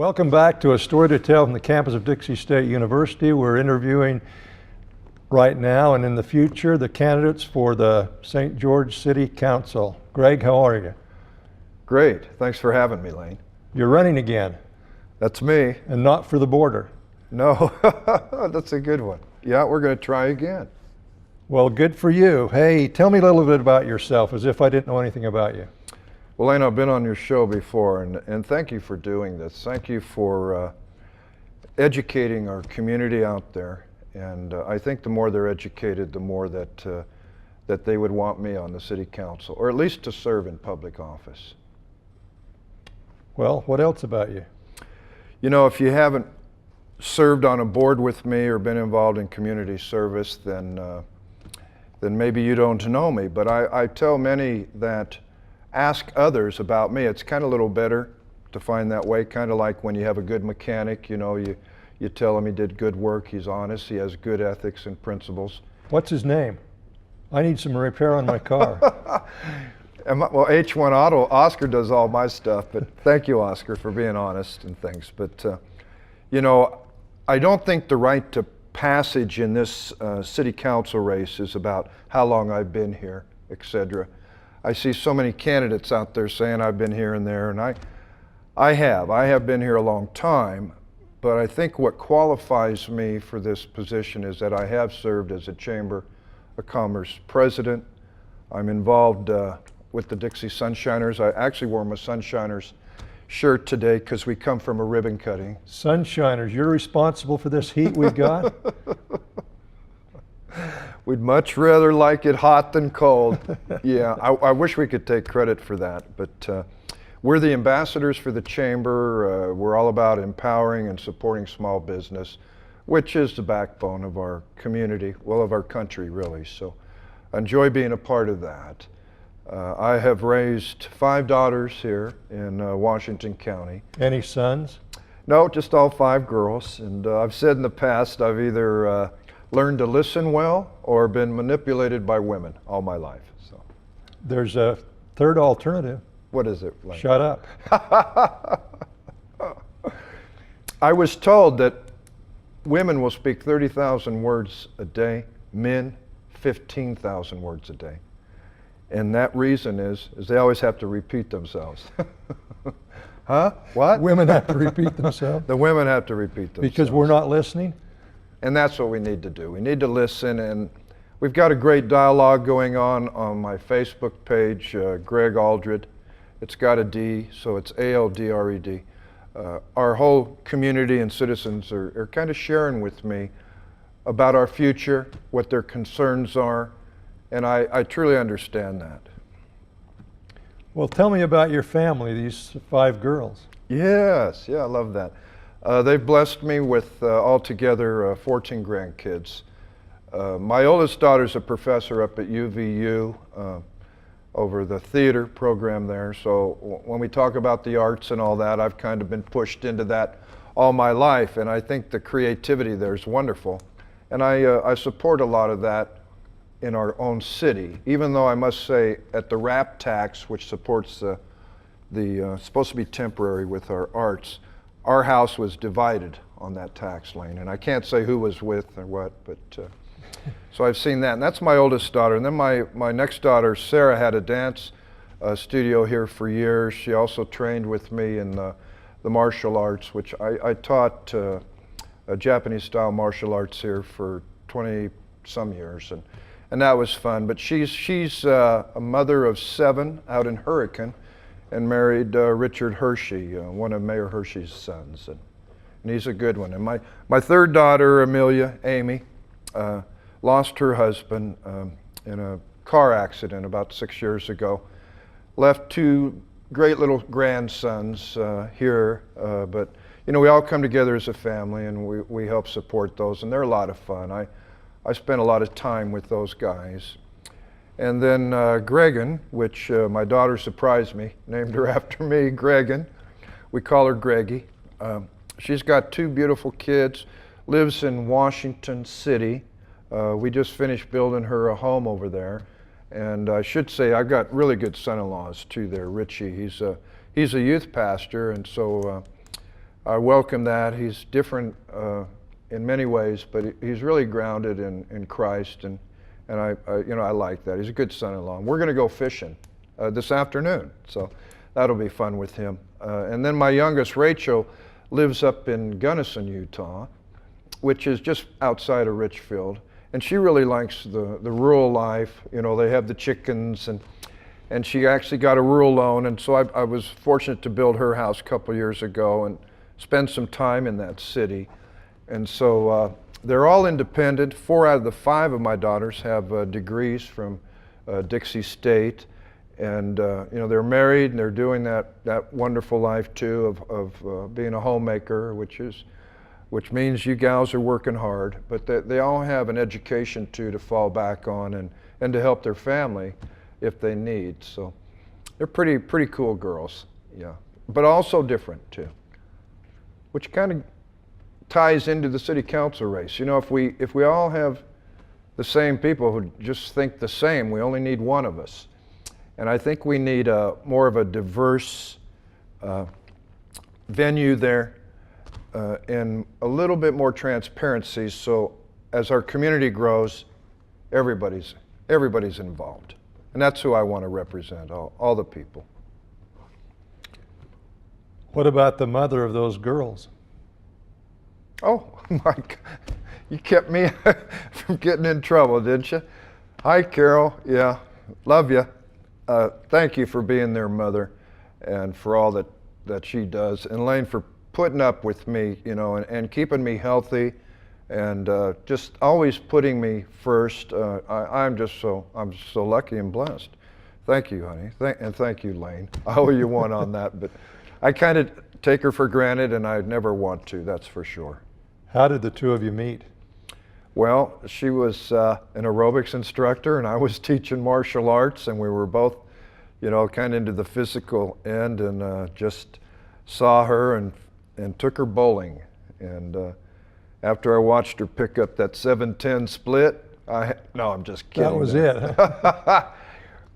Welcome back to A Story to Tell from the campus of Dixie State University. We're interviewing right now and in the future the candidates for the St. George City Council. Greg, how are you? Great. Thanks for having me, Lane. You're running again. That's me. And not for the border. No, that's a good one. Yeah, we're going to try again. Well, good for you. Hey, tell me a little bit about yourself, as if I didn't know anything about you. Well, Lane, I've been on your show before, and thank you for doing this. Thank you for educating our community out there. And I think the more they're educated, the more that they would want me on the city council, or at least to serve in public office. Well, what else about you? You know, if you haven't served on a board with me or been involved in community service, then maybe you don't know me. But I tell many that ask others about me. It's kind of a little better to find that way, kind of like when you have a good mechanic, you know, you tell him he did good work, he's honest, he has good ethics and principles. What's his name? I need some repair on my car. Well, H1 Auto, Oscar does all my stuff, but thank you, Oscar, for being honest and things. But, you know, I don't think the right to passage in this city council race is about how long I've been here, etc. I see so many candidates out there saying I've been here and there, and I have been here a long time, but I think what qualifies me for this position is that I have served as a Chamber of Commerce president. I'm involved with the Dixie Sunshiners. I actually wore my Sunshiners shirt today because we come from a ribbon cutting. Sunshiners, you're responsible for this heat we've got? We'd much rather like it hot than cold. Yeah, I wish we could take credit for that, but we're the ambassadors for the Chamber. We're all about empowering and supporting small business, which is the backbone of our community, well, of our country, really. So I enjoy being a part of that. I have raised 5 daughters here in Washington County. Any sons? No, just all 5 girls. And I've said in the past, I've either learned to listen well or been manipulated by women all my life. So there's a third alternative. What is it, Lane? Shut up. I was told that women will speak 30,000 words a day, men 15,000 words a day. And that reason is they always have to repeat themselves. Huh? What? Women have to repeat themselves? The women have to repeat themselves. Because we're not listening? And that's what we need to do. We need to listen, and we've got a great dialogue going on my Facebook page, Greg Aldred. It's got a D, so it's A-L-D-R-E-D. Our whole community and citizens are kind of sharing with me about our future, what their concerns are, and I truly understand that. Well, tell me about your family, these 5 girls. Yes, yeah, I love that. They've blessed me with altogether 14 grandkids. My oldest daughter's a professor up at UVU over the theater program there. So when we talk about the arts and all that, I've kind of been pushed into that all my life, and I think the creativity there is wonderful. And I support a lot of that in our own city, even though I must say at the RAP tax, which supports the supposed to be temporary with our arts, our house was divided on that tax lane, and I can't say who was with or what, but so I've seen that, and that's my oldest daughter. And then my next daughter, Sarah, had a dance studio here for years. She also trained with me in the martial arts, which I taught Japanese-style martial arts here for 20-some years, and that was fun. But she's a mother of 7 out in Hurricane, and married Richard Hershey, one of Mayor Hershey's sons, and he's a good one. And my third daughter, Amelia, Amy, lost her husband in a car accident about 6 years ago. Left 2 great little grandsons here, but you know, we all come together as a family, and we help support those, and they're a lot of fun. I spent a lot of time with those guys. And then Gregan, which my daughter surprised me, named her after me, Gregan. We call her Greggy. She's got 2 beautiful kids, lives in Washington City. We just finished building her a home over there. And I should say I've got really good son-in-laws too there. Richie, he's a youth pastor, and so I welcome that. He's different in many ways, but he's really grounded in Christ, and I like that. He's a good son-in-law. We're going to go fishing this afternoon, so that'll be fun with him. And then my youngest, Rachel, lives up in Gunnison, Utah, which is just outside of Richfield, and she really likes the rural life. You know, they have the chickens, and she actually got a rural loan, and so I was fortunate to build her house a couple years ago and spend some time in that city. And so they're all independent. 4 out of the 5 of my daughters have degrees from Dixie State, and they're married and they're doing that wonderful life too of being a homemaker, which means you gals are working hard, but they all have an education too to fall back on and to help their family if they need. So they're pretty cool girls, yeah, but also different too, which kind of ties into the city council race. You know, if we all have the same people who just think the same, we only need one of us. And I think we need more of a diverse venue there and a little bit more transparency, so as our community grows, everybody's involved. And that's who I want to represent, all the people. What about the mother of those girls? Oh, my God. You kept me from getting in trouble, didn't you? Hi, Carol. Yeah, love you. Thank you for being their mother and for all that she does. And Lane, for putting up with me, you know, and keeping me healthy and just always putting me first. I'm so lucky and blessed. Thank you, honey. And thank you, Lane. I owe you one on that, but I kind of take her for granted, and I'd never want to, that's for sure. How did the two of you meet? Well, she was an aerobics instructor, and I was teaching martial arts, and we were both, you know, kind of into the physical end, and just saw her and took her bowling. And after I watched her pick up that 7-10 split, no, I'm just kidding. That was it.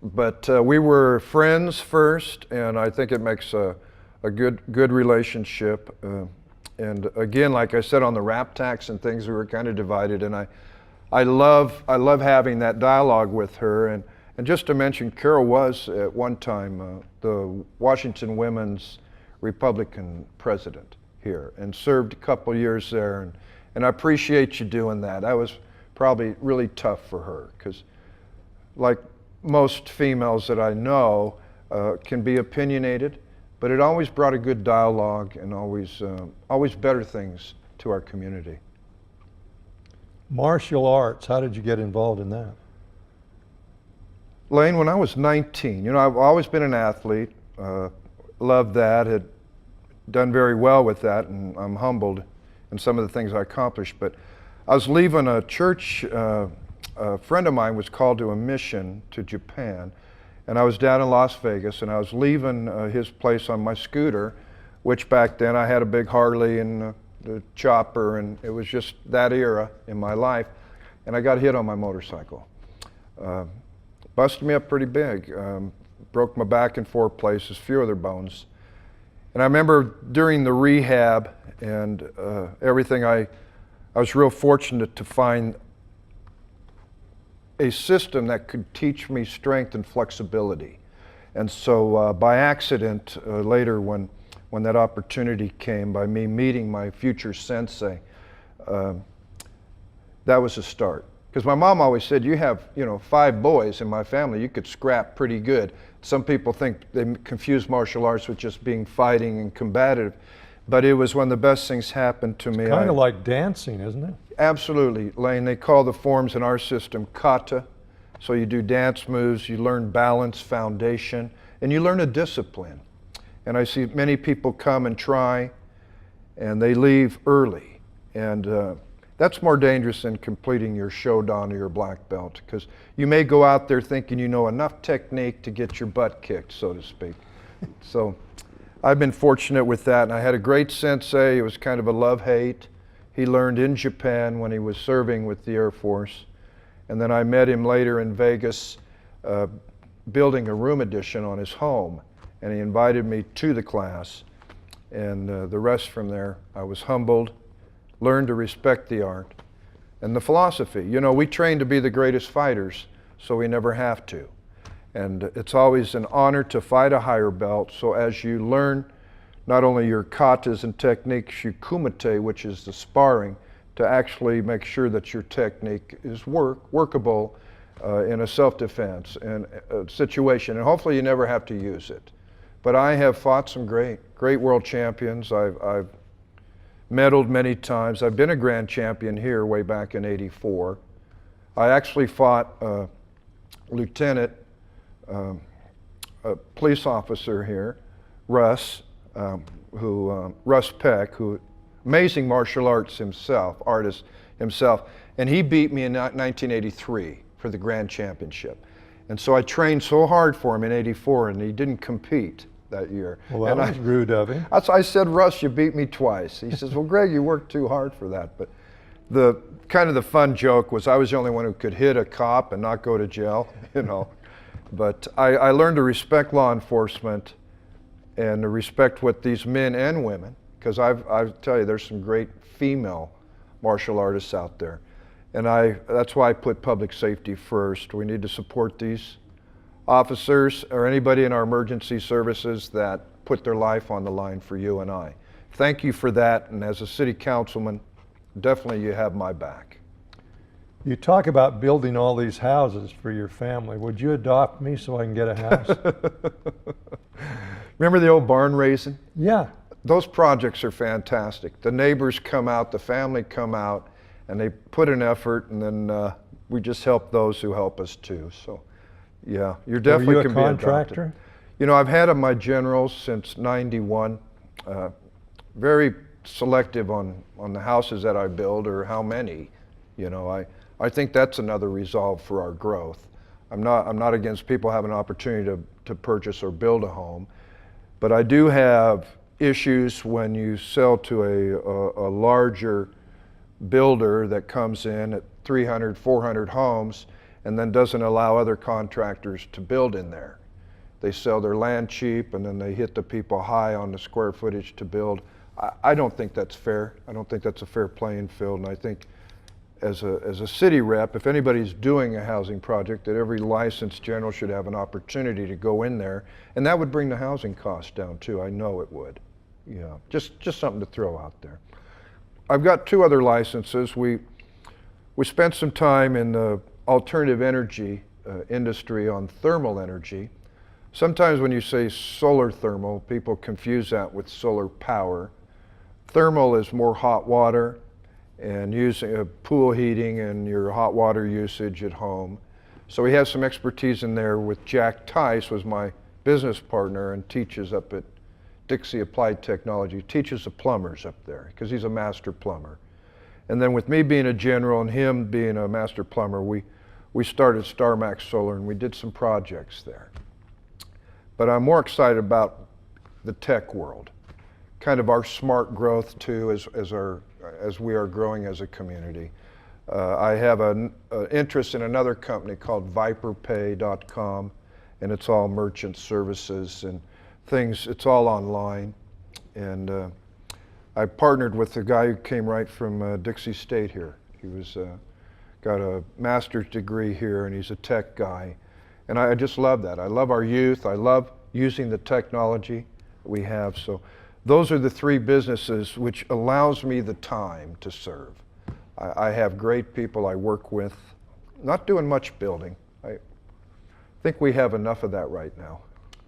But we were friends first, and I think it makes a good relationship. And again, like I said, on the rap tax and things, we were kind of divided, and I love having that dialogue with her. And just to mention, Carol was at one time the Washington Women's Republican president here, and served a couple years there. And I appreciate you doing that. That was probably really tough for her, because like most females that I know, can be opinionated. But it always brought a good dialogue and always better things to our community. Martial arts, how did you get involved in that? Lane, when I was 19, you know, I've always been an athlete, loved that, had done very well with that, and I'm humbled in some of the things I accomplished. But I was leaving a church, a friend of mine was called to a mission to Japan, and I was down in Las Vegas, and I was leaving his place on my scooter, which back then I had a big Harley and the chopper, and it was just that era in my life. And I got hit on my motorcycle. Busted me up pretty big. Broke my back in 4 places, few other bones. And I remember during the rehab and everything, I was real fortunate to find a system that could teach me strength and flexibility. And so by accident, later when that opportunity came, by me meeting my future sensei, that was a start. Because my mom always said, you have 5 boys in my family, you could scrap pretty good. Some people think they confuse martial arts with just being fighting and combative, but it was one of the best things happened to me. Kind of like dancing, isn't it? Absolutely, Lane. They call the forms in our system kata. So you do dance moves, you learn balance, foundation, and you learn a discipline. And I see many people come and try, and they leave early. And that's more dangerous than completing your shodan or your black belt, because you may go out there thinking you know enough technique to get your butt kicked, so to speak. So I've been fortunate with that, and I had a great sensei. It was kind of a love-hate. He learned in Japan when he was serving with the Air Force. And then I met him later in Vegas building a room addition on his home. And he invited me to the class. And the rest from there, I was humbled, learned to respect the art, and the philosophy. You know, we train to be the greatest fighters, so we never have to. And it's always an honor to fight a higher belt, so as you learn not only your katas and techniques, your kumite, which is the sparring, to actually make sure that your technique is workable in a self-defense and situation, and hopefully you never have to use it. But I have fought some great world champions. I've medaled many times. I've been a grand champion here way back in '84. I actually fought a lieutenant, a police officer here, Russ, Russ Peck, who amazing martial arts himself, artist himself, and he beat me in 1983 for the grand championship. And so I trained so hard for him in '84, and he didn't compete that year. Well, that was rude of him. I said, Russ, you beat me twice. He says, well, Greg, you worked too hard for that. But the kind of the fun joke was I was the only one who could hit a cop and not go to jail, you know. But I learned to respect law enforcement and to respect what these men and women, because I tell you, there's some great female martial artists out there. And that's why I put public safety first. We need to support these officers or anybody in our emergency services that put their life on the line for you and I. Thank you for that, and as a city councilman, definitely you have my back. You talk about building all these houses for your family. Would you adopt me so I can get a house? Remember the old barn raising? Yeah. Those projects are fantastic. The neighbors come out, the family come out, and they put an effort, and then we just help those who help us too. So, yeah, you're definitely Are you a can be adopted. contractor? You know, I've had my generals since '91. Very selective on the houses that I build or how many. You know, I think that's another resolve for our growth. I'm not against people having an opportunity to purchase or build a home, but I do have issues when you sell to a larger builder that comes in at 300, 400 homes and then doesn't allow other contractors to build in there. They sell their land cheap and then they hit the people high on the square footage to build. I don't think that's fair. I don't think that's a fair playing field, and I think as a city rep, if anybody's doing a housing project, that every licensed general should have an opportunity to go in there, and that would bring the housing costs down too. I know it would. Yeah, just something to throw out there. I've got 2 other licenses. We spent some time in the alternative energy industry on thermal energy. Sometimes when you say solar thermal, people confuse that with solar power. Thermal is more hot water and using pool heating and your hot water usage at home. So we have some expertise in there with Jack Tice, was my business partner and teaches up at Dixie Applied Technology, teaches the plumbers up there because he's a master plumber. And then with me being a general and him being a master plumber, we started StarMax Solar and we did some projects there. But I'm more excited about the tech world, kind of our smart growth too as we are growing as a community. I have an interest in another company called ViperPay.com, and it's all merchant services and things. It's all online, and I partnered with a guy who came right from Dixie State here. He was got a master's degree here, and he's a tech guy, and I just love that. I love our youth. I love using the technology we have. So those are the 3 businesses which allows me the time to serve. I have great people I work with, not doing much building. I think we have enough of that right now.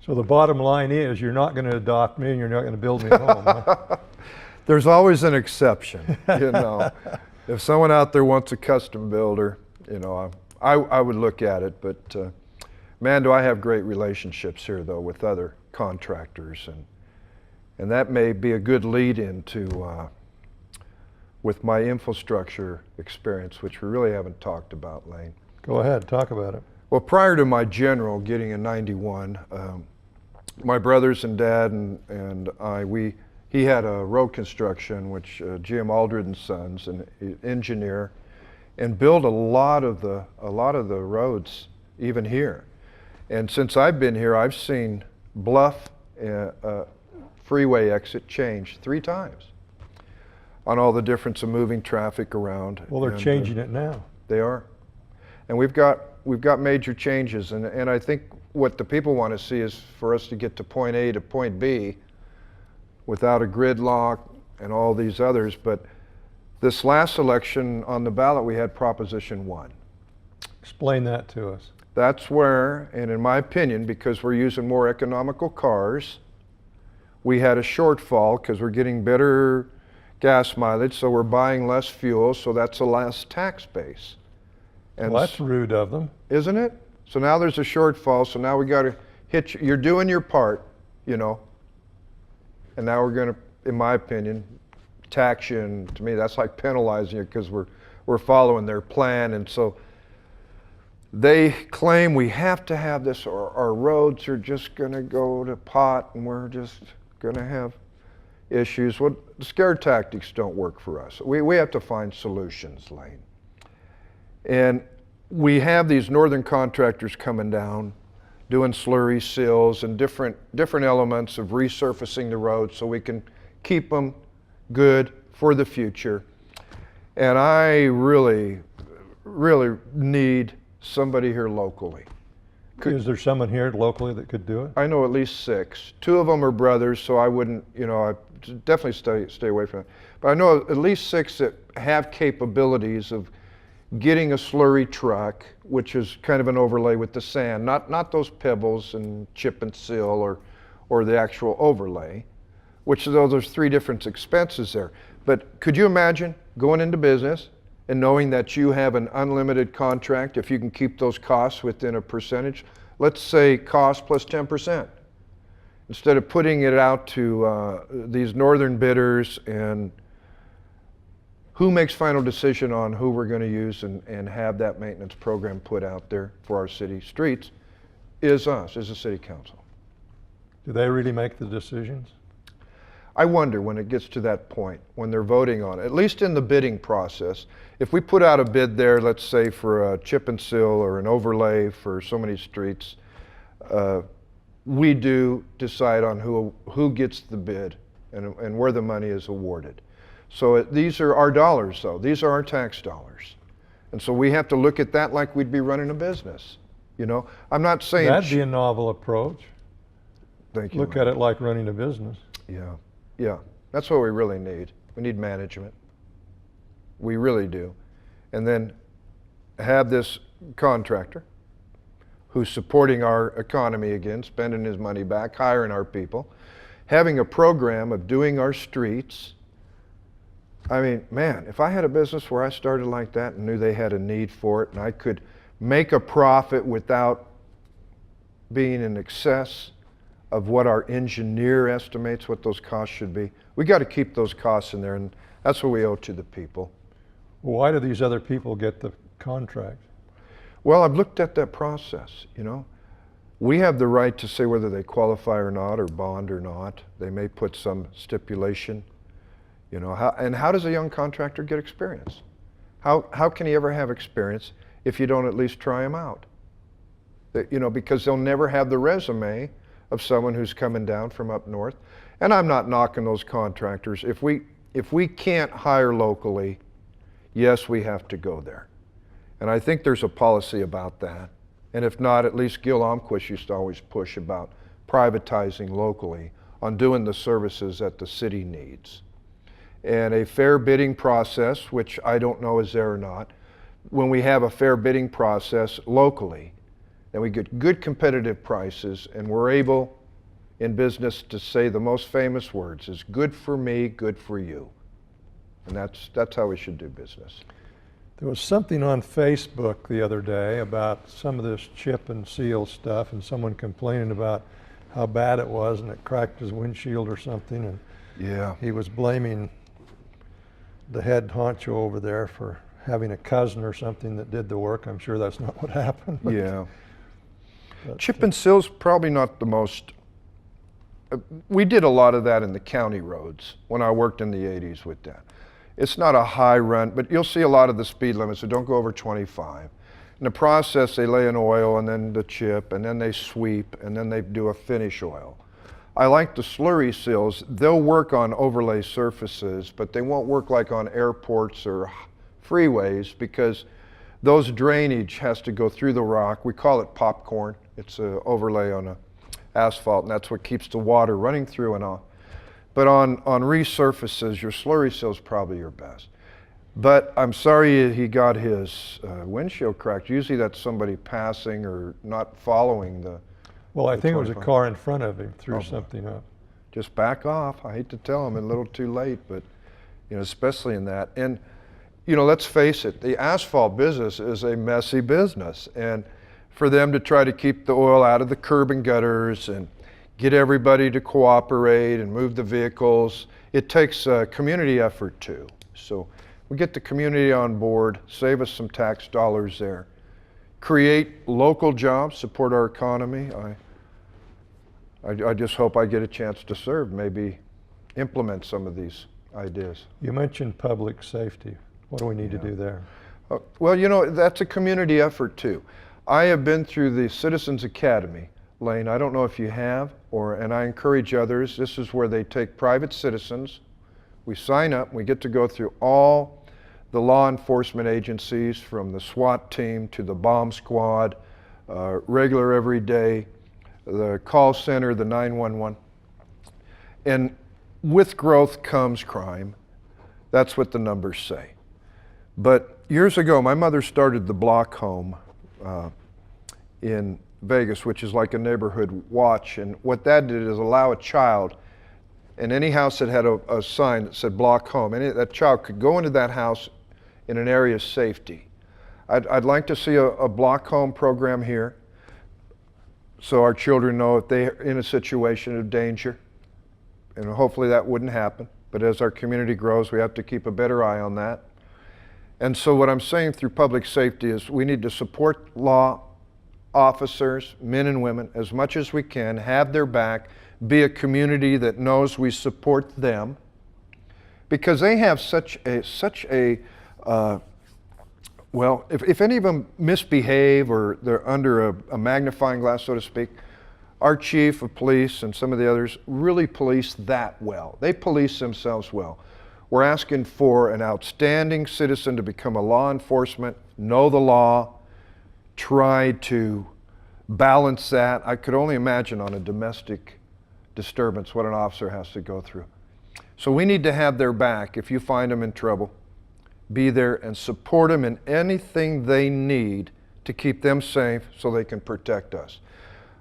So the bottom line is you're not going to adopt me and you're not going to build me a home, huh? There's always an exception, you know. If someone out there wants a custom builder, you know, I would look at it, but man, do I have great relationships here though with other contractors, and that may be a good lead into with my infrastructure experience, which we really haven't talked about, Lane. Go ahead, talk about it. Well, prior to my general getting in '91, my brothers and dad and I, he had a road construction, which Jim Aldred and Sons, an engineer, and built a lot of the roads even here. And since I've been here, I've seen bluff freeway exit changed 3 times on all the difference of moving traffic around. Well, they're changing it now. They are. And we've got major changes, and I think what the people want to see is for us to get to point A to point B without a gridlock and all these others. But this last election on the ballot, we had Proposition 1. Explain that to us. That's where, and in my opinion, because we're using more economical cars, we had a shortfall because we're getting better gas mileage, so we're buying less fuel, so that's a less tax base. And Well, that's rude of them. isn't it? So now there's a shortfall, so now we got to hit you. You're doing your part, you know, and now we're going to, in my opinion, tax you, and to me that's like penalizing you because we're following their plan. And so they claim we have to have this or our roads are just going to go to pot and we're just going to have issues. Well, scare tactics don't work for us. We have to find solutions, Lane. And we have these northern contractors coming down, doing slurry sills and different elements of resurfacing the roads so we can keep them good for the future. And I really, really need somebody here locally. Is there someone here locally that could do it? I know at least 6. 2 of them are brothers, so I wouldn't, I definitely stay away from it. But I know at least 6 that have capabilities of getting a slurry truck, which is kind of an overlay with the sand, not those pebbles and chip and seal or the actual overlay, which though there's 3 different expenses there. But could you imagine going into business and knowing that you have an unlimited contract if you can keep those costs within a percentage? Let's say cost plus 10%. Instead of putting it out to these northern bidders, and who makes final decision on who we're going to use and have that maintenance program put out there for our city streets is us, is the city council. Do they really make the decisions? I wonder when it gets to that point, when they're voting on it, at least in the bidding process, if we put out a bid there, let's say for a chip and seal or an overlay for so many streets, we do decide on who gets the bid and where the money is awarded. So these are our dollars, though. These are our tax dollars. And so we have to look at that like we'd be running a business. I'm not saying... That'd be a novel approach. Thank you. Look at it like running a business. Yeah. That's what we really need. We need management. We really do. And then have this contractor who's supporting our economy again, spending his money back, hiring our people, having a program of doing our streets. I mean, man, if I had a business where I started like that and knew they had a need for it and I could make a profit without being in excess of what our engineer estimates what those costs should be, we got to keep those costs in there, and that's what we owe to the people. Why do these other people get the contract? Well, I've looked at that process, We have the right to say whether they qualify or not, or bond or not. They may put some stipulation. How does a young contractor get experience? How can he ever have experience if you don't at least try him out? Because they'll never have the resume of someone who's coming down from up north. And I'm not knocking those contractors. If we can't hire locally, yes, we have to go there. And I think there's a policy about that. And if not, at least Gil Almquist used to always push about privatizing locally on doing the services that the city needs. And a fair bidding process, which I don't know is there or not, when we have a fair bidding process locally, then we get good competitive prices, and we're able in business to say the most famous words is good for me, good for you. And that's how we should do business. There was something on Facebook the other day about some of this chip and seal stuff, and someone complaining about how bad it was and it cracked his windshield or something, and yeah, he was blaming the head honcho over there for having a cousin or something that did the work. I'm sure that's not what happened. Yeah. Chip and seal's probably not the most, we did a lot of that in the county roads when I worked in the 80s with that. It's not a high run, but you'll see a lot of the speed limits, so don't go over 25. In the process, they lay an oil and then the chip, and then they sweep, and then they do a finish oil. I like the Slurry Sills. They'll work on overlay surfaces, but they won't work like on airports or freeways because those drainage has to go through the rock. We call it popcorn. It's an overlay on a asphalt, and that's what keeps the water running through and off. But on resurfaces, your Slurry Sill's probably your best. But I'm sorry he got his windshield cracked. Usually that's somebody passing or not following the. Well, I the think it was a 25. car in front of him threw Oh, something up. Just back off. I hate to tell him, a little too late, but especially in that. And let's face it, the asphalt business is a messy business, and for them to try to keep the oil out of the curb and gutters and get everybody to cooperate and move the vehicles, it takes a community effort too. So we get the community on board, save us some tax dollars there, create local jobs, support our economy. I just hope I get a chance to serve, maybe implement some of these ideas. You mentioned public safety. What do we need to do there? Well, that's a community effort too. I have been through the Citizens Academy, Lane. I don't know if you have, and I encourage others. This is where they take private citizens. We sign up, we get to go through all the law enforcement agencies, from the SWAT team to the bomb squad, regular everyday, the call center, the 911. And with growth comes crime. That's what the numbers say. But years ago, my mother started the block home in Vegas, which is like a neighborhood watch. And what that did is allow a child in any house that had a sign that said block home, and that child could go into that house in an area of safety. I'd like to see a block home program here so our children know if they're in a situation of danger. And hopefully that wouldn't happen. But as our community grows, we have to keep a better eye on that. And so what I'm saying through public safety is we need to support law officers, men and women, as much as we can, have their back, be a community that knows we support them, because they have such a well, if any of them misbehave or they're under a magnifying glass, so to speak, our chief of police and some of the others really police that well. They police themselves well. We're asking for an outstanding citizen to become a law enforcement, know the law, try to balance that. I could only imagine on a domestic disturbance what an officer has to go through. So we need to have their back. If you find them in trouble, be there and support them in anything they need to keep them safe so they can protect us.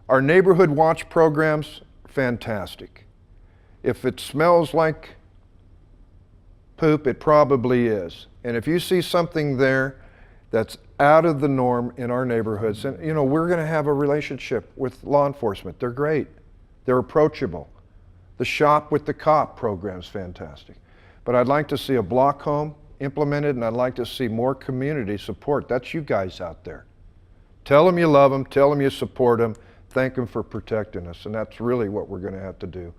Our neighborhood watch programs, fantastic. If it smells like poop, it probably is. And if you see something there that's out of the norm in our neighborhoods, and we're going to have a relationship with law enforcement. They're great. They're approachable. The Shop with the Cop program's fantastic. But I'd like to see a block home implemented, and I'd like to see more community support. That's you guys out there. Tell them you love them, tell them you support them, thank them for protecting us, and that's really what we're going to have to do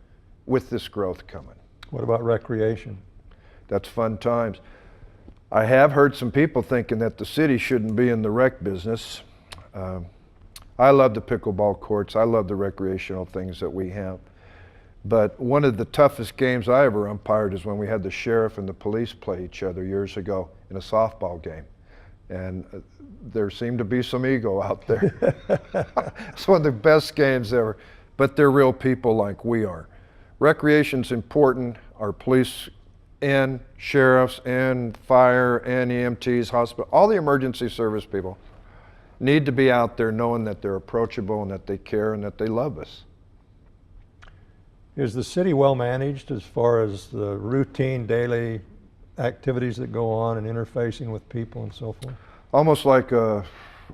with this growth coming. What about recreation? That's fun times. I have heard some people thinking that the city shouldn't be in the rec business. I love the pickleball courts. I love the recreational things that we have. But one of the toughest games I ever umpired is when we had the sheriff and the police play each other years ago in a softball game. And there seemed to be some ego out there. It's one of the best games ever. But they're real people like we are. Recreation's important. Our police and sheriffs and fire and EMTs, hospital, all the emergency service people need to be out there knowing that they're approachable and that they care and that they love us. Is the city well managed as far as the routine daily activities that go on and interfacing with people and so forth? Almost like a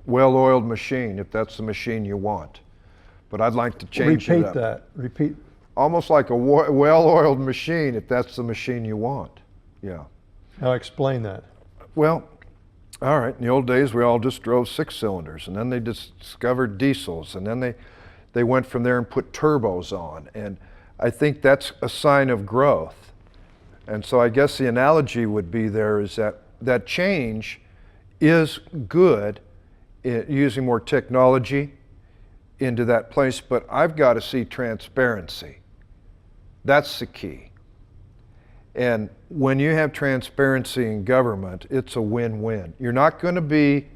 well-oiled machine, if that's the machine you want. But I'd like to change it up. Repeat that. Repeat. Almost like a well-oiled machine, if that's the machine you want. Yeah. Now explain that. Well, all right, in the old days we all just drove 6 cylinders, and then they discovered diesels, and then they went from there and put turbos on. And I think that's a sign of growth. And so I guess the analogy would be there is that change is good, using more technology into that place, but I've got to see transparency. That's the key. And when you have transparency in government, it's a win-win. You're not going to be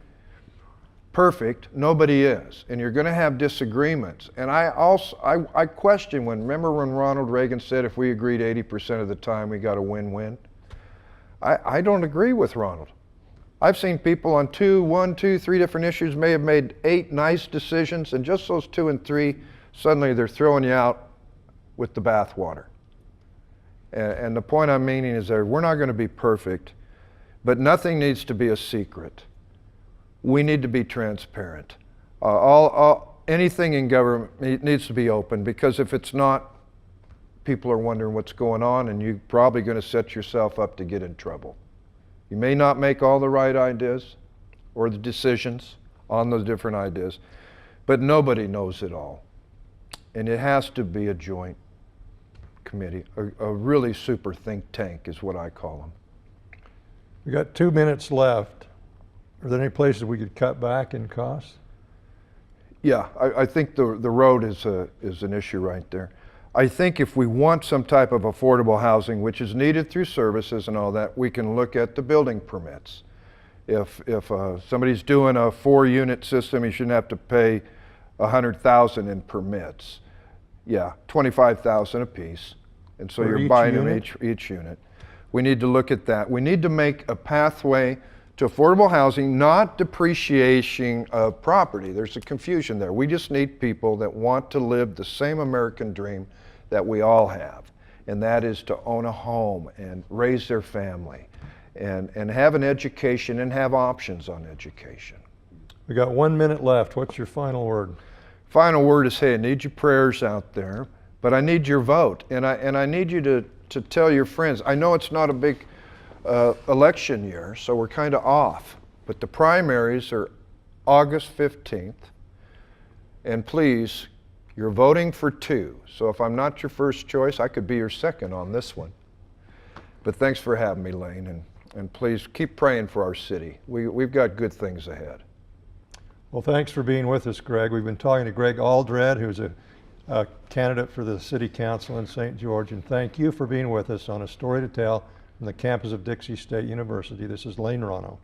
perfect. Nobody is. And you're going to have disagreements. And I question remember when Ronald Reagan said if we agreed 80% of the time, we got a win-win? I don't agree with Ronald. I've seen people on 1, 2, 3 different issues may have made 8 nice decisions, and just those 2 and 3, suddenly they're throwing you out with the bathwater. And the point I'm meaning is that we're not going to be perfect, but nothing needs to be a secret. We need to be transparent. Anything in government needs to be open, because if it's not, people are wondering what's going on, and you're probably going to set yourself up to get in trouble. You may not make all the right ideas or the decisions on those different ideas, but nobody knows it all. And it has to be a joint committee, a really super think tank is what I call them. We got 2 minutes left. Are there any places we could cut back in costs? Yeah, I think the road is an issue right there. I think if we want some type of affordable housing, which is needed through services and all that, we can look at the building permits. If somebody's doing a 4-unit system, you shouldn't have to pay $100,000 in permits. Yeah, $25,000 a piece, and so you're buying them each unit. We need to look at that. We need to make a pathway to affordable housing, not depreciation of property. There's a confusion there. We just need people that want to live the same American dream that we all have, and that is to own a home and raise their family and have an education and have options on education. We got 1 minute left. What's your final word? Final word is, hey, I need your prayers out there, but I need your vote, and I need you to tell your friends. I know it's not a big election year, so we're kind of off, but the primaries are August 15th, and please, you're voting for 2, so if I'm not your first choice, I could be your second on this one. But thanks for having me, Lane, and please keep praying for our city. We've got good things ahead. Well, thanks for being with us, Greg. We've been talking to Greg Aldred, who's a candidate for the City Council in St. George, and thank you for being with us on A Story to Tell from the campus of Dixie State University. This is Lane Rano.